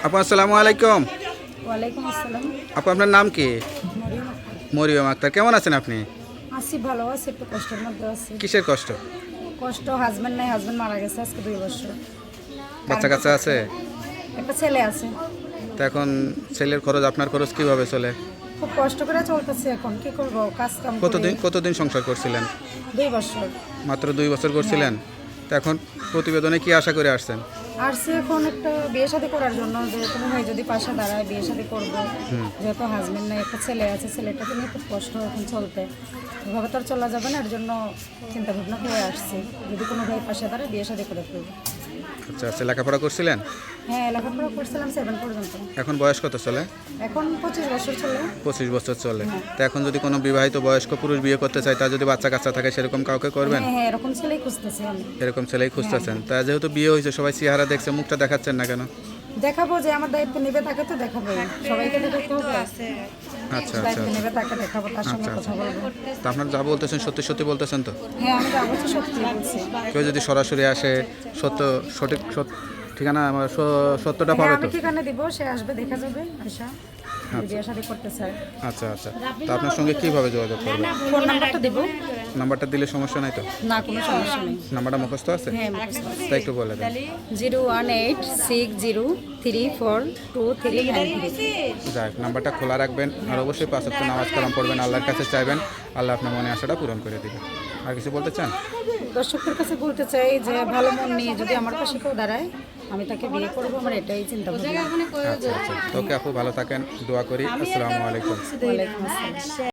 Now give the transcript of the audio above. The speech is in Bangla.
আপু আসসালামু আলাইকুম। ওয়ালাইকুম আসসালাম। আপু আপনার নাম কি? মরিয়ম আক্তার। মরিয়ম আক্তার, কেমন আছেন আপনি? আছি, ভালো আছি, একটু কষ্টের মধ্যে আছি। কিসের কষ্ট? কষ্ট, হাজবেন্ড নাই, হাজবেন্ড মারা গেছে আজকে 2 বছর। বাচ্চা কাচ্চা আছে? একটা ছেলে আছে। তো এখন ছেলের খরচ, আপনার খরচ কিভাবে চলে? খুব কষ্ট করে চলতেছে, এখন কি করব, কাজ কাম করে। কতদিন সংসার করছিলেন? 2 বছর। মাত্র 2 বছর করছিলেন? তো এখন প্রতিবেদনে কি আশা করে আসছেন? আসছে এখন একটা বিয়ে শাদী করার জন্য, যে কোনো ভাই যদি পাশে দাঁড়ায় বিয়ে শাদী করবো। যেহেতু হাজবেন্ড নাই, একটা ছেলে আছে, ছেলেটাকে নিয়ে খুব কষ্ট এখন চলতে। এভাবে তো আর চলা যাবে না, এর জন্য চিন্তা ভাবনা করে আসছি, যদি কোনো ভাই পাশে দাঁড়ায় বিয়ে শাদী করে ফেলবো। আচ্ছা আচ্ছা, লেখাপড়া করছিলেন? হ্যাঁ, লেখাপড়া করছিলাম 7 পর্যন্ত। এখন বয়স কত চলে? এখন 25 বছর চলে। 25 বছর চলে। তো এখন যদি কোনো বিবাহিত বয়স্ক পুরুষ বিয়ে করতে চায়, তার যদি বাচ্চা কাচ্চা থাকে, সেরকম কাউকে করবেন? হ্যাঁ হ্যাঁ, এরকম ছেলেই খুঁজতেছি আমি। এরকম ছেলেই খুঁজতেছেন? তা যেহেতু বিয়ে হয়েছে, সবাই চেহারা দেখছে, মুখটা দেখাচ্ছেন না কেন? দেখাবো, যে আমার দায়িত্ব নেবে তাকে তো দেখাবো, সবাইকে দেখাতে হবে। আচ্ছা আচ্ছা দায়িত্ব নেবে তাকে দেখাবো, তার সঙ্গে আচ্ছা, কথা বলবো। তা আপনার যা বলতেছেন সত্যি সত্যি বলতেছেন তো? হ্যাঁ, আমি যা বলছি সত্যি বলছি। কেউ যদি সরাসরি আসে, সঠিক ঠিকানা আমার সত্যটা হ্যাঁ, পাবে আমি তো? ঠিকানা দিব, সে আসবে, দেখা যাবে আশা, বিয়ে শাদী করতে চায়। আচ্ছা আচ্ছা, তা আপনার সঙ্গে কীভাবে যোগাযোগ করবে? ফোন নাম্বারটা দিব। নাম্বারটা দিলে সমস্যা নাই তো? না, কোনো সমস্যা নেই। নাম্বারটা মুখস্থ আছে? হ্যাঁ, মুখস্থ আছে। তাই একটু বলে দেন। 01860342393। যাক, নাম্বারটা খোলা রাখবেন, আর অবশ্যই 5 ওয়াক্ত নামাজ কালাম পড়বেন, আল্লাহর কাছে চাইবেন, আল্লাহ আপনার মনে আশাটা পূরণ করে দেবে। আর কিছু বলতে চান? দর্শকদের কাছে বলতে চাই যে ভালো মন নিয়ে যদি আমার পাশে কেউ দাঁড়ায়, আমি তাকে বিয়ে করবো, আমার এটাই চিন্তা ভাবনা। আচ্ছা আচ্ছা, তো ওকে আপু, ভালো থাকেন, দোয়া করি। আসসালামু আলাইকুম। ওয়ালাইকুম আসসালাম।